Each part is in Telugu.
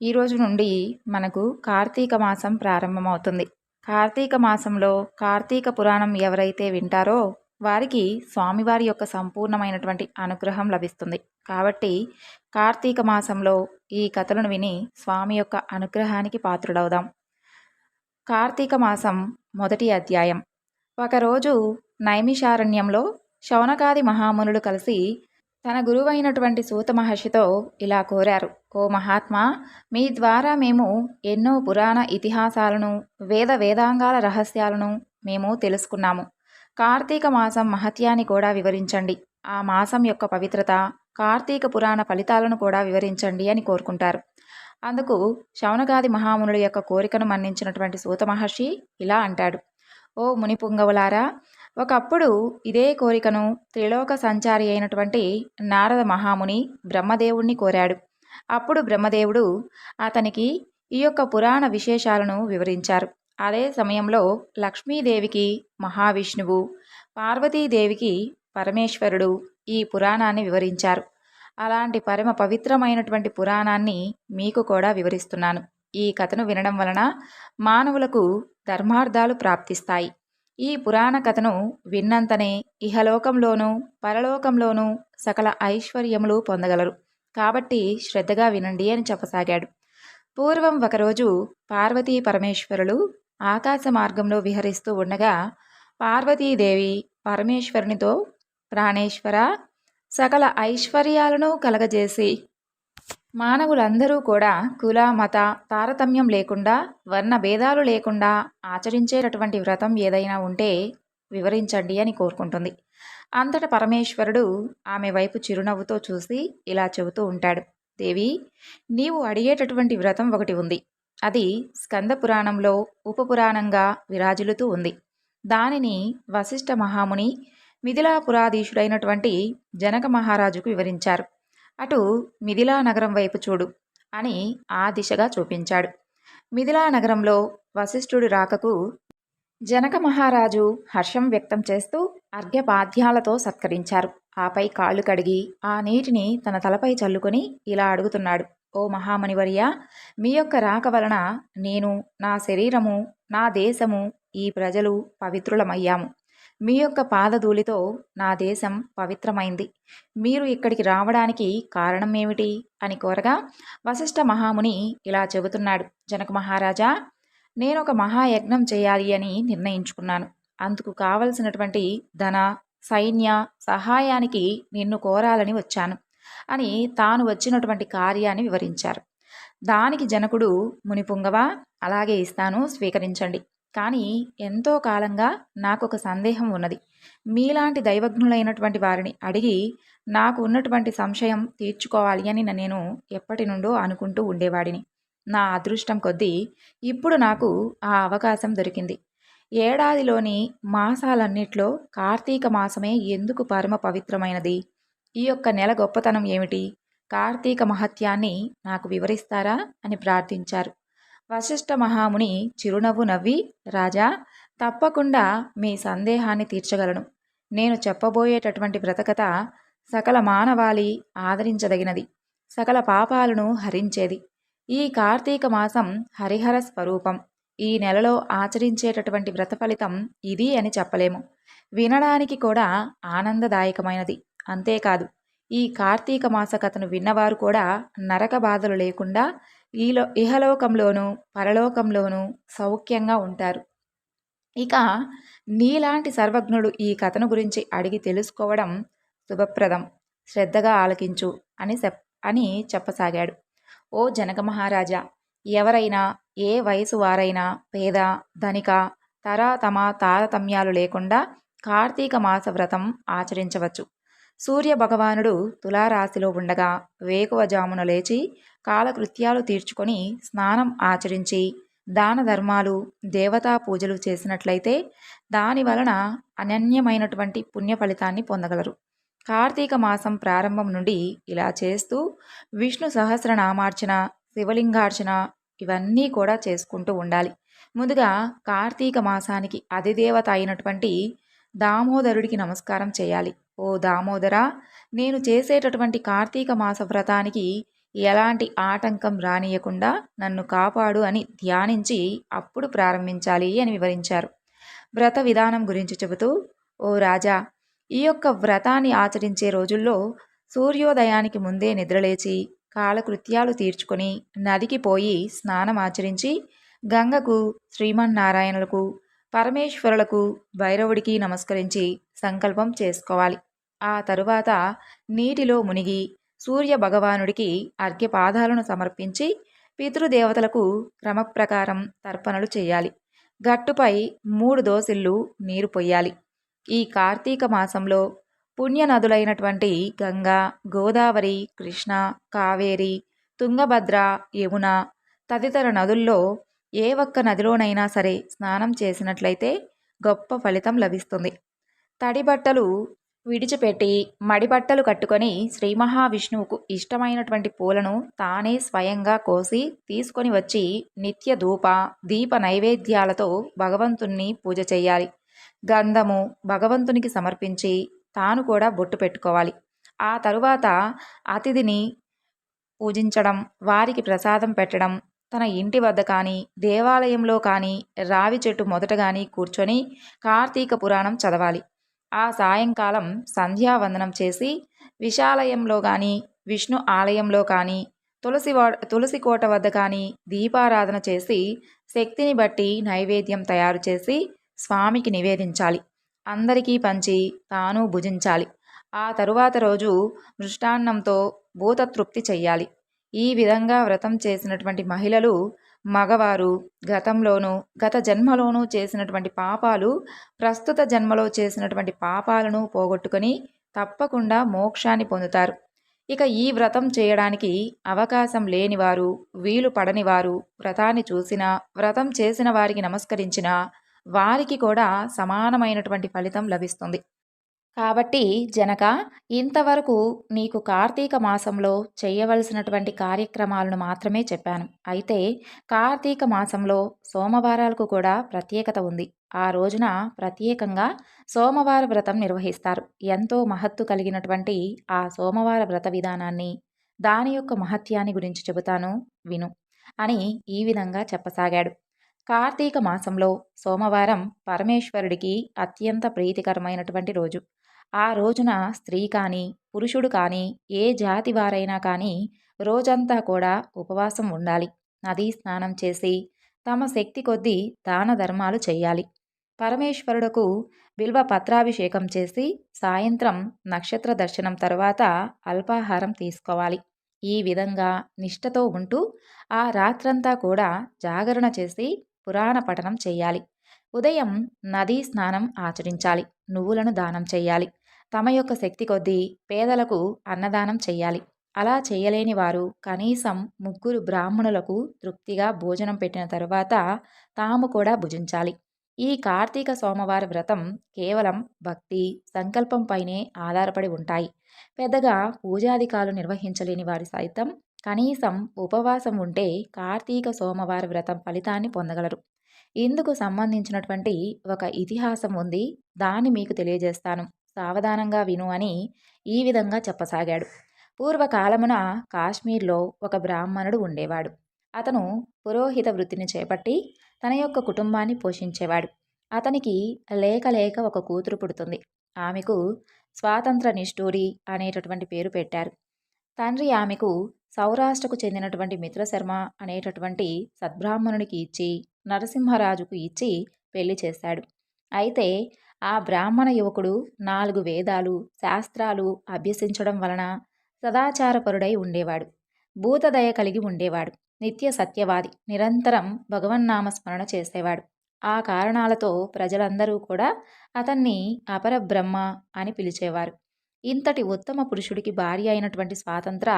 ఈ రోజు నుండి మనకు కార్తీక మాసం ప్రారంభమవుతుంది. కార్తీక మాసంలో కార్తీక పురాణం ఎవరైతే వింటారో వారికి స్వామివారి యొక్క సంపూర్ణమైనటువంటి అనుగ్రహం లభిస్తుంది. కాబట్టి కార్తీక మాసంలో ఈ కథలను విని స్వామి యొక్క అనుగ్రహానికి పాత్రుడవుదాం. కార్తీక మాసం మొదటి అధ్యాయం. ఒకరోజు నైమిషారణ్యంలో శౌనకాది మహామునులు కలిసి తన గురువైనటువంటి సూత మహర్షితో ఇలా కోరారు. ఓ మహాత్మా, మీ ద్వారా మేము ఎన్నో పురాణ ఇతిహాసాలను వేదాంగాల రహస్యాలను మేము తెలుసుకున్నాము. కార్తీక మాసం మహత్యాన్ని కూడా వివరించండి. ఆ మాసం యొక్క పవిత్రత, కార్తీక పురాణ ఫలితాలను కూడా వివరించండి అని కోరుకుంటారు. అందుకు శౌనకాది మహామునుల యొక్క కోరికను మన్నించినటువంటి సూత మహర్షి ఇలా అంటాడు. ఓ మునిపుంగవులారా, ఒకప్పుడు ఇదే కోరికను త్రిలోక సంచారి అయినటువంటి నారద మహాముని బ్రహ్మదేవుణ్ణి కోరాడు. అప్పుడు బ్రహ్మదేవుడు అతనికి ఈ యొక్క పురాణ విశేషాలను వివరించారు. అదే సమయంలో లక్ష్మీదేవికి మహావిష్ణువు, పార్వతీదేవికి పరమేశ్వరుడు ఈ పురాణాన్ని వివరించారు. అలాంటి పరమ పవిత్రమైనటువంటి పురాణాన్ని మీకు కూడా వివరిస్తున్నాను. ఈ కథను వినడం వలన మానవులకు ధర్మార్థాలు ప్రాప్తిస్తాయి. ఈ పురాణ కథను విన్నంతనే ఇహలోకంలోనూ పరలోకంలోనూ సకల ఐశ్వర్యములు పొందగలరు. కాబట్టి శ్రద్ధగా వినండి అని చెప్పసాగాడు. పూర్వం ఒకరోజు పార్వతీ పరమేశ్వరులు ఆకాశ మార్గంలో విహరిస్తూ ఉండగా పార్వతీదేవి పరమేశ్వరునితో, ప్రాణేశ్వర, సకల ఐశ్వర్యాలను కలగజేసి మానవులందరూ కూడా కుల మత తారతమ్యం లేకుండా, వర్ణ భేదాలు లేకుండా ఆచరించేటటువంటి వ్రతం ఏదైనా ఉంటే వివరించండి అని కోరుకుంటుంది. అంతట పరమేశ్వరుడు ఆమె వైపు చిరునవ్వుతో చూసి ఇలా చెబుతూ ఉంటాడు. దేవి, నీవు అడిగేటటువంటి వ్రతం ఒకటి ఉంది. అది స్కంద పురాణంలో ఉపపురాణంగా విరాజిల్లుతూ ఉంది. దానిని వశిష్ఠ మహాముని మిథిలాపురాధీశుడైనటువంటి జనక మహారాజుకు వివరించారు. అటు మిథిలా నగరం వైపు చూడు అని ఆ దిశగా చూపించాడు. మిథిలా నగరంలో వశిష్ఠుడి రాకకు జనక మహారాజు హర్షం వ్యక్తం చేస్తూ అర్ఘ్యపాద్యాలతో సత్కరించారు. ఆపై కాళ్ళు కడిగి ఆ నీటిని తన తలపై చల్లుకొని ఇలా అడుగుతున్నాడు. ఓ మహామునివర్య, మీ యొక్క రాక వలన నేను, నా శరీరము, నా దేశము, ఈ ప్రజలు పవిత్రులమయ్యాము. మీ యొక్క పాదధూళితో నా దేశం పవిత్రమైంది. మీరు ఇక్కడికి రావడానికి కారణం ఏమిటి అని కోరగా వశిష్ఠ మహాముని ఇలా చెబుతున్నాడు. జనక మహారాజా, నేను ఒక మహాయజ్ఞం చేయాలి అని నిర్ణయించుకున్నాను. అందుకు కావలసినటువంటి ధన, సైన్య సహాయానికి నిన్ను కోరాలని వచ్చాను అని తాను వచ్చినటువంటి కార్యాన్ని వివరించారు. దానికి జనకుడు, మునిపుంగవ, అలాగే ఇస్తాను, స్వీకరించండి. కానీ ఎంతో కాలంగా నాకొక సందేహం ఉన్నది. మీలాంటి దైవజ్ఞులైనటువంటి వారిని అడిగి నాకు ఉన్నటువంటి సంశయం తీర్చుకోవాలి అని నేను ఎప్పటి నుండో అనుకుంటూ ఉండేవాడిని. నా అదృష్టం కొద్దీ ఇప్పుడు నాకు ఆ అవకాశం దొరికింది. ఏడాదిలోని మాసాలన్నిట్లో కార్తీక మాసమే ఎందుకు పరమ పవిత్రమైనది? ఈ యొక్క నెల గొప్పతనం ఏమిటి? కార్తీక మహత్యాన్ని నాకు వివరిస్తారా అని ప్రార్థించారు. వశిష్ఠ మహాముని చిరునవ్వు నవ్వి, రాజా, తప్పకుండా మీ సందేహాన్ని తీర్చగలను. నేను చెప్పబోయేటటువంటి వ్రతకథ సకల మానవాళి ఆదరించదగినది, సకల పాపాలను హరించేది. ఈ కార్తీక మాసం హరిహర స్వరూపం. ఈ నెలలో ఆచరించేటటువంటి వ్రత ఫలితం ఇది అని చెప్పలేము. వినడానికి కూడా ఆనందదాయకమైనది. అంతేకాదు, ఈ కార్తీక మాస కథను విన్నవారు కూడా నరక బాధలు లేకుండా ఇహలోకంలోనూ పరలోకంలోనూ సౌఖ్యంగా ఉంటారు. ఇక నీలాంటి సర్వజ్ఞుడు ఈ కథను గురించి అడిగి తెలుసుకోవడం శుభప్రదం. శ్రద్ధగా ఆలకించు అని చెప్పసాగాడు. ఓ జనక మహారాజా, ఎవరైనా, ఏ వయసు వారైనా, పేద ధనిక తమ తారతమ్యాలు లేకుండా కార్తీక మాస వ్రతం ఆచరించవచ్చు. సూర్య భగవానుడు తులారాశిలో ఉండగా వేకువజామున లేచి కాలకృత్యాలు తీర్చుకొని స్నానం ఆచరించి దాన ధర్మాలు, దేవతా పూజలు చేసినట్లయితే దాని వలన అనన్యమైనటువంటి పుణ్య ఫలితాన్ని పొందగలరు. కార్తీక మాసం ప్రారంభం నుండి ఇలా చేస్తూ విష్ణు సహస్రనామార్చన, శివలింగార్చన ఇవన్నీ కూడా చేసుకుంటూ ఉండాలి. ముందుగా కార్తీక మాసానికి అధిదేవత అయినటువంటి దామోదరుడికి నమస్కారం చేయాలి. ఓ దామోదర, నేను చేసేటటువంటి కార్తీక మాస వ్రతానికి ఎలాంటి ఆటంకం రానియకుండా నన్ను కాపాడు అని ధ్యానించి అప్పుడు ప్రారంభించాలి అని వివరించారు. వ్రత విధానం గురించి చెబుతూ, ఓ రాజా, ఈ యొక్క వ్రతాన్ని ఆచరించే రోజుల్లో సూర్యోదయానికి ముందే నిద్రలేచి కాలకృత్యాలు తీర్చుకొని నదికి పోయి స్నానం ఆచరించి గంగకు, శ్రీమన్నారాయణులకు, పరమేశ్వరులకు, భైరవుడికి నమస్కరించి సంకల్పం చేసుకోవాలి. ఆ తరువాత నీటిలో మునిగి సూర్య భగవానుడికి అర్ఘ్యపాదాలను సమర్పించి పితృదేవతలకు క్రమప్రకారం తర్పణలు చేయాలి. గట్టుపై 3 దోసిళ్ళు నీరు పొయ్యాలి. ఈ కార్తీక మాసంలో పుణ్య నదులైనటువంటి గంగా, గోదావరి, కృష్ణ, కావేరి, తుంగభద్ర, యమున తదితర నదుల్లో ఏ ఒక్క నదిలోనైనా సరే స్నానం చేసినట్లయితే గొప్ప ఫలితం లభిస్తుంది. తడి బట్టలు విడిచిపెట్టి మడిబట్టలు కట్టుకొని శ్రీ మహావిష్ణువుకు ఇష్టమైనటువంటి పూలను తానే స్వయంగా కోసి తీసుకొని వచ్చి నిత్య ధూప దీప నైవేద్యాలతో భగవంతుణ్ణి పూజ చేయాలి. గంధము భగవంతునికి సమర్పించి తాను కూడా బొట్టు పెట్టుకోవాలి. ఆ తరువాత అతిథిని పూజించడం, వారికి ప్రసాదం పెట్టడం, తన ఇంటి వద్ద కానీ దేవాలయంలో కానీ రావి చెట్టు మొదట కానీ కూర్చొని కార్తీక పురాణం చదవాలి. ఆ సాయంకాలం సంధ్యావందనం చేసి విశాలయంలో కానీ విష్ణు ఆలయంలో కానీ తులసి కోట వద్ద కానీ దీపారాధన చేసి శక్తిని బట్టి నైవేద్యం తయారు చేసి స్వామికి నివేదించాలి. అందరికీ పంచి తాను భుజించాలి. ఆ తరువాత రోజు మృష్టాన్నంతో భూతతృప్తి చెయ్యాలి. ఈ విధంగా వ్రతం చేసినటువంటి మహిళలు, మగవారు గతంలోనూ గత జన్మలోనూ చేసినటువంటి పాపాలు ప్రస్తుత జన్మలో చేసినటువంటి పాపాలను పోగొట్టుకొని తప్పకుండా మోక్షాన్ని పొందుతారు. ఇక ఈ వ్రతం చేయడానికి అవకాశం లేనివారు, వీలు పడనివారు వ్రతాన్ని చూసినా, వ్రతం చేసిన వారికి నమస్కరించినా వారికి కూడా సమానమైనటువంటి ఫలితం లభిస్తుంది. కాబట్టి జనక, ఇంతవరకు నీకు కార్తీక మాసంలో చేయవలసినటువంటి కార్యక్రమాలను మాత్రమే చెప్పాను. అయితే కార్తీక మాసంలో సోమవారాలకు కూడా ప్రత్యేకత ఉంది. ఆ రోజున ప్రత్యేకంగా సోమవార వ్రతం నిర్వహిస్తారు. ఎంతో మహత్తు కలిగినటువంటి ఆ సోమవార వ్రత విధానాన్ని, దాని యొక్క మహత్యాన్ని గురించి చెబుతాను విను అని ఈ విధంగా చెప్పసాగాడు. కార్తీక మాసంలో సోమవారం పరమేశ్వరుడికి అత్యంత ప్రీతికరమైనటువంటి రోజు. ఆ రోజున స్త్రీ కానీ పురుషుడు కానీ ఏ జాతి వారైనా కానీ రోజంతా కూడా ఉపవాసం ఉండాలి. నదీ స్నానం చేసి తమ శక్తి కొద్దీ దాన ధర్మాలు చెయ్యాలి. పరమేశ్వరుడుకు బిల్వ పత్రాభిషేకం చేసి సాయంత్రం నక్షత్ర దర్శనం తరువాత అల్పాహారం తీసుకోవాలి. ఈ విధంగా నిష్ఠతో ఉంటూ ఆ రాత్రంతా కూడా జాగరణ చేసి పురాణ పఠనం చేయాలి. ఉదయం నదీ స్నానం ఆచరించాలి. నువ్వులను దానం చెయ్యాలి. తమ యొక్క శక్తి కొద్దీ పేదలకు అన్నదానం చెయ్యాలి. అలా చేయలేని వారు కనీసం 3 బ్రాహ్మణులకు తృప్తిగా భోజనం పెట్టిన తరువాత తాము కూడా భుజించాలి. ఈ కార్తీక సోమవార వ్రతం కేవలం భక్తి సంకల్పంపైనే ఆధారపడి ఉంటాయి. పెద్దగా పూజాధికాలు నిర్వహించలేని వారు సైతం కనీసం ఉపవాసం ఉంటే కార్తీక సోమవార వ్రతం ఫలితాన్ని పొందగలరు. ఇందుకు సంబంధించినటువంటి ఒక ఇతిహాసం ఉంది. దాన్ని మీకు తెలియజేస్తాను, సావధానంగా విను అని ఈ విధంగా చెప్పసాగాడు. పూర్వకాలమున కాశ్మీర్లో ఒక బ్రాహ్మణుడు ఉండేవాడు. అతను పురోహిత వృత్తిని చేపట్టి తన యొక్క కుటుంబాన్ని పోషించేవాడు. అతనికి లేక లేక ఒక కూతురు పుడుతుంది. ఆమెకు స్వాతంత్ర నిష్ఠూరి అనేటటువంటి పేరు పెట్టారు. తండ్రి ఆమెకు సౌరాష్ట్రకు చెందినటువంటి మిత్రశర్మ అనేటటువంటి సద్బ్రాహ్మణునికి ఇచ్చి నరసింహరాజుకు ఇచ్చి పెళ్లి చేశాడు. అయితే ఆ బ్రాహ్మణ యువకుడు 4 వేదాలు శాస్త్రాలు అభ్యసించడం వలన సదాచారపరుడై ఉండేవాడు. భూతదయ కలిగి ఉండేవాడు. నిత్య సత్యవాది, నిరంతరం భగవన్నామస్మరణ చేసేవాడు. ఆ కారణాలతో ప్రజలందరూ కూడా అతన్ని అపరబ్రహ్మ అని పిలిచేవారు. ఇంతటి ఉత్తమ పురుషుడికి భార్య అయినటువంటి స్వాతంత్ర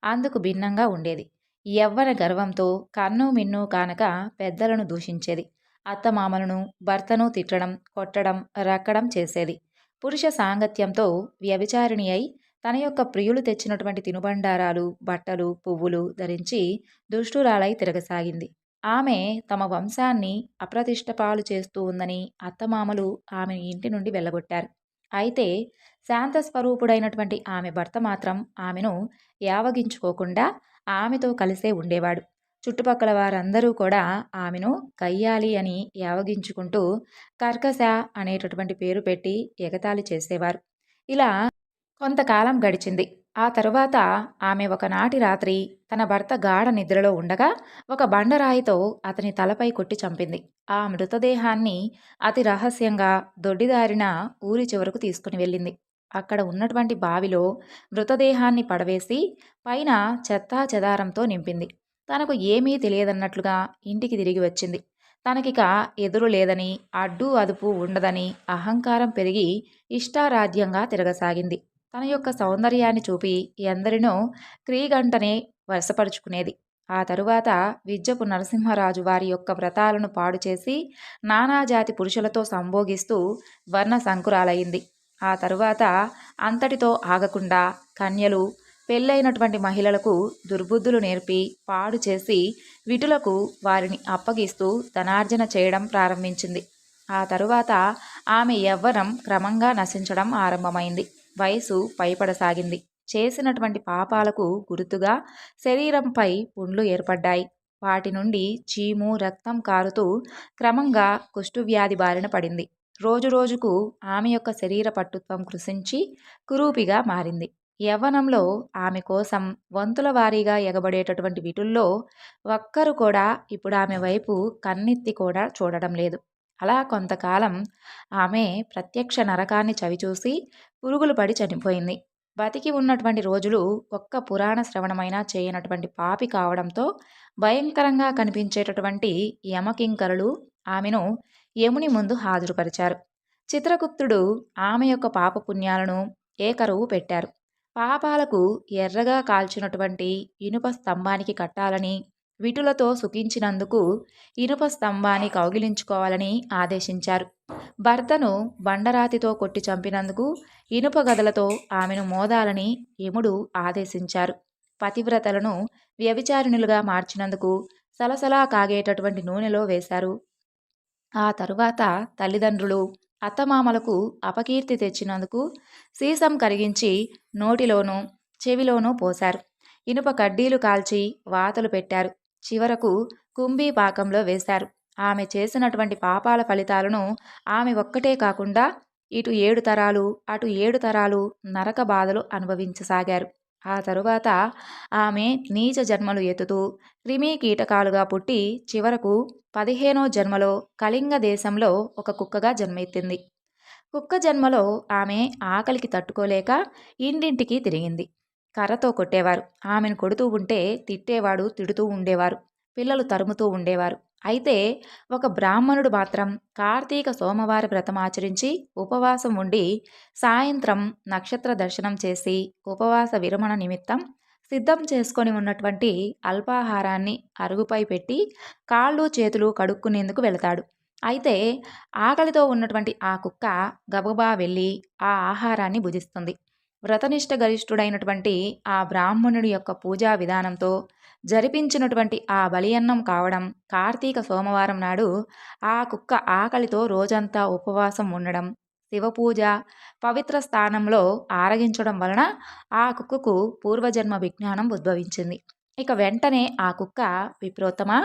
అందుకు భిన్నంగా ఉండేది. యవ్వన గర్వంతో కన్ను మిన్ను కానక పెద్దలను దూషించేది. అత్తమామలను భర్తను తిట్టడం, కొట్టడం, రక్కడం చేసేది. పురుష సాంగత్యంతో వ్యభిచారిణి అయి తన యొక్క ప్రియులు తెచ్చినటువంటి తినుబండారాలు, బట్టలు, పువ్వులు ధరించి దుష్టురాలై తిరగసాగింది. ఆమె తమ వంశాన్ని అప్రతిష్ట పాలు చేస్తూ ఉందని అత్తమామలు ఆమెను ఇంటి నుండి వెళ్ళగొట్టారు. అయితే శాంత స్వరూపుడైనటువంటి ఆమె భర్త మాత్రం ఆమెను యావగించుకోకుండా ఆమెతో కలిసే ఉండేవాడు. చుట్టుపక్కల వారందరూ కూడా ఆమెను కయ్యాలి అని యావగించుకుంటూ కర్కశ అనేటటువంటి పేరు పెట్టి ఎగతాళి చేసేవారు. ఇలా కొంతకాలం గడిచింది. ఆ తరువాత ఆమె ఒకనాటి రాత్రి తన భర్త గాఢ నిద్రలో ఉండగా ఒక బండరాయితో అతని తలపై కొట్టి చంపింది. ఆ మృతదేహాన్ని అతి రహస్యంగా దొడ్డిదారిన ఊరి చివరకు తీసుకుని వెళ్ళింది. అక్కడ ఉన్నటువంటి బావిలో మృతదేహాన్ని పడవేసి పైన చెత్తా చెదారంతో నింపింది. తనకు ఏమీ తెలియదన్నట్లుగా ఇంటికి తిరిగి వచ్చింది. తనకిక ఎదురు లేదని, అడ్డు అదుపు ఉండదని అహంకారం పెరిగి ఇష్టారాజ్యంగా తిరగసాగింది. తన యొక్క సౌందర్యాన్ని చూపి ఎందరినో క్రీగంటనే వశపరుచుకునేది. ఆ తరువాత విద్యపు నరసింహరాజు వారి యొక్క వ్రతాలను పాడు చేసి నానాజాతి పురుషులతో సంభోగిస్తూ వర్ణ సంకురాలయ్యింది. ఆ తరువాత అంతటితో ఆగకుండా కన్యలు, పెళ్ళైనటువంటి మహిళలకు దుర్బుద్ధులు నేర్పి పాడు చేసి విటులకు వారిని అప్పగిస్తూ ధనార్జన చేయడం ప్రారంభించింది. ఆ తరువాత ఆమె యవ్వనం క్రమంగా నశించడం ఆరంభమైంది. వయసు పైపడసాగింది. చేసినటువంటి పాపాలకు గుర్తుగా శరీరంపై పుండ్లు ఏర్పడ్డాయి. వాటి నుండి చీము, రక్తం కారుతూ క్రమంగా కుష్ఠువ్యాధి బారిన పడింది. రోజురోజుకు ఆమె యొక్క శరీర పట్టుత్వం కృశించి కురూపిగా మారింది. యవ్వనంలో ఆమె కోసం వంతుల వారీగా ఎగబడేటటువంటి విటుల్లో ఒక్కరు కూడా ఇప్పుడు ఆమె వైపు కన్నెత్తి కూడా చూడడం లేదు. అలా కొంతకాలం ఆమె ప్రత్యక్ష నరకాన్ని చవిచూసి పురుగులు పడి చనిపోయింది. బతికి ఉన్నటువంటి రోజులు ఒక్క పురాణ శ్రవణమైనా చేయనటువంటి పాపి కావడంతో భయంకరంగా కనిపించేటటువంటి యమకింకరులు ఆమెను యముని ముందు హాజరుపరిచారు. చిత్రగుప్తుడు ఆమె యొక్క పాపపుణ్యాలను ఏకరువు పెట్టారు. పాపాలకు ఎర్రగా కాల్చినటువంటి ఇనుప స్తంభానికి కట్టాలని, విటులతో సుఖించినందుకు ఇనుప స్తంభాన్ని కౌగిలించుకోవాలని ఆదేశించారు. భర్తను బండరాతితో కొట్టి చంపినందుకు ఇనుప గదలతో ఆమెను మోదాలని యముడు ఆదేశించారు. పతివ్రతలను వ్యభిచారిణులుగా మార్చినందుకు సలసలా కాగేటటువంటి నూనెలో వేశారు. ఆ తరువాత తల్లిదండ్రులు, అత్తమామలకు అపకీర్తి తెచ్చినందుకు సీసం కరిగించి నోటిలోనూ చెవిలోనూ పోశారు. ఇనుప కడ్డీలు కాల్చి వాతలు పెట్టారు. చివరకు కుంభీ పాకంలో వేశారు. ఆమె చేసినటువంటి పాపాల ఫలితాలను ఆమె ఒక్కటే కాకుండా ఇటు 7 తరాలు అటు 7 తరాలు నరక బాధలు అనుభవించసాగారు. ఆ తరువాత ఆమె నీచ జన్మలు ఎత్తుతూ క్రిమి కీటకాలుగా పుట్టి చివరకు 15వ జన్మలో కళింగ దేశంలో ఒక కుక్కగా జన్మెత్తింది. కుక్క జన్మలో ఆమె ఆకలికి తట్టుకోలేక ఇంటింటికి తిరిగింది. కర్రతో కొట్టేవారు. ఆమెను కొడుతూ ఉంటే తిట్టేవాడు, తిడుతూ ఉండేవారు. పిల్లలు తరుముతూ ఉండేవారు. అయితే ఒక బ్రాహ్మణుడు మాత్రం కార్తీక సోమవార వ్రతం ఆచరించి ఉపవాసం ఉండి సాయంత్రం నక్షత్ర దర్శనం చేసి ఉపవాస విరమణ నిమిత్తం సిద్ధం చేసుకొని ఉన్నటువంటి అల్పాహారాన్ని అరుగుపై పెట్టి కాళ్ళు చేతులు కడుక్కునేందుకు వెళతాడు. అయితే ఆకలితో ఉన్నటువంటి ఆ కుక్క గబగబా వెళ్ళి ఆ ఆహారాన్ని భుజిస్తుంది. వ్రతనిష్ట గరిష్ఠుడైనటువంటి ఆ బ్రాహ్మణుడి యొక్క పూజా విధానంతో జరిపించినటువంటి ఆ బలియన్నం కావడం కార్తీక సోమవారం నాడు ఆ కుక్క ఆకలితో రోజంతా ఉపవాసం ఉండడం, శివపూజ పవిత్ర స్థానంలో ఆరగించడం వలన ఆ కుక్కకు పూర్వజన్మ విజ్ఞానం ఉద్భవించింది. ఇక వెంటనే ఆ కుక్క విప్రోత్తమా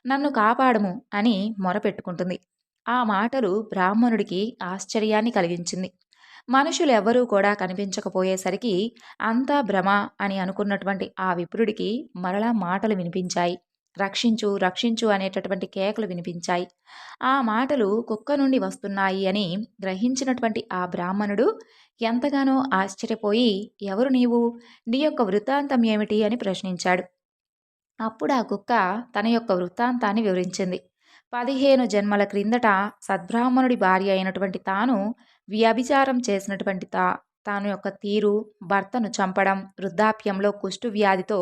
నన్ను కాపాడము అని మొరపెట్టుకుంటుంది. ఆ మాటలు బ్రాహ్మణుడికి ఆశ్చర్యాన్ని కలిగించింది. మనుషులు ఎవ్వరూ కూడా కనిపించకపోయేసరికి అంతా భ్రమ అని అనుకున్నటువంటి ఆ విప్రుడికి మరలా మాటలు వినిపించాయి. రక్షించు రక్షించు అనేటటువంటి కేకలు వినిపించాయి. ఆ మాటలు కుక్క నుండి వస్తున్నాయి అని గ్రహించినటువంటి ఆ బ్రాహ్మణుడు ఎంతగానో ఆశ్చర్యపోయి, ఎవరు నీవు, నీ యొక్క వృత్తాంతం ఏమిటి అని ప్రశ్నించాడు. అప్పుడు ఆ కుక్క తన యొక్క వృత్తాంతాన్ని వివరించింది. 15 జన్మల క్రిందట సద్బ్రాహ్మణుడి భార్య అయినటువంటి తాను వ్యభిచారం చేసినటువంటి తాను యొక్క తీరు, భర్తను చంపడం, వృద్ధాప్యంలో కుష్టు వ్యాధితో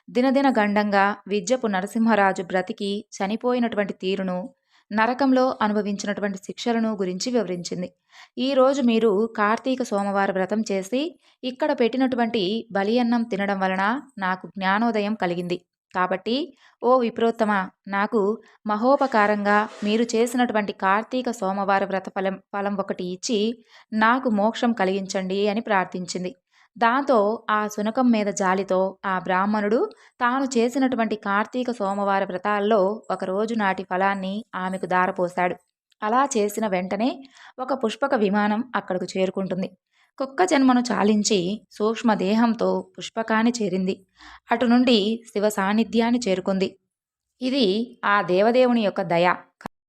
దినదిన గండంగా విద్యపు నరసింహరాజు బ్రతికి చనిపోయినటువంటి తీరును, నరకంలో అనుభవించినటువంటి శిక్షలను గురించి వివరించింది. ఈరోజు మీరు కార్తీక సోమవార వ్రతం చేసి ఇక్కడ పెట్టినటువంటి బలియన్నం తినడం వలన నాకు జ్ఞానోదయం కలిగింది. కాబట్టి ఓ విప్రోత్తమ, నాకు మహోపకారంగా మీరు చేసినటువంటి కార్తీక సోమవార వ్రత ఫలం ఒకటి ఇచ్చి నాకు మోక్షం కలిగించండి అని ప్రార్థించింది. దాంతో ఆ శునకం మీద జాలితో ఆ బ్రాహ్మణుడు తాను చేసినటువంటి కార్తీక సోమవార వ్రతాల్లో ఒకరోజు నాటి ఫలాన్ని ఆమెకు దారపోశాడు. అలా చేసిన వెంటనే ఒక పుష్పక విమానం అక్కడకు చేరుకుంటుంది. కుక్క జన్మను చాలించి సూక్ష్మదేహంతో పుష్పకాన్ని చేరింది. అటు నుండి శివ సాన్నిధ్యాన్ని చేరుకుంది. ఇది ఆ దేవదేవుని యొక్క దయ.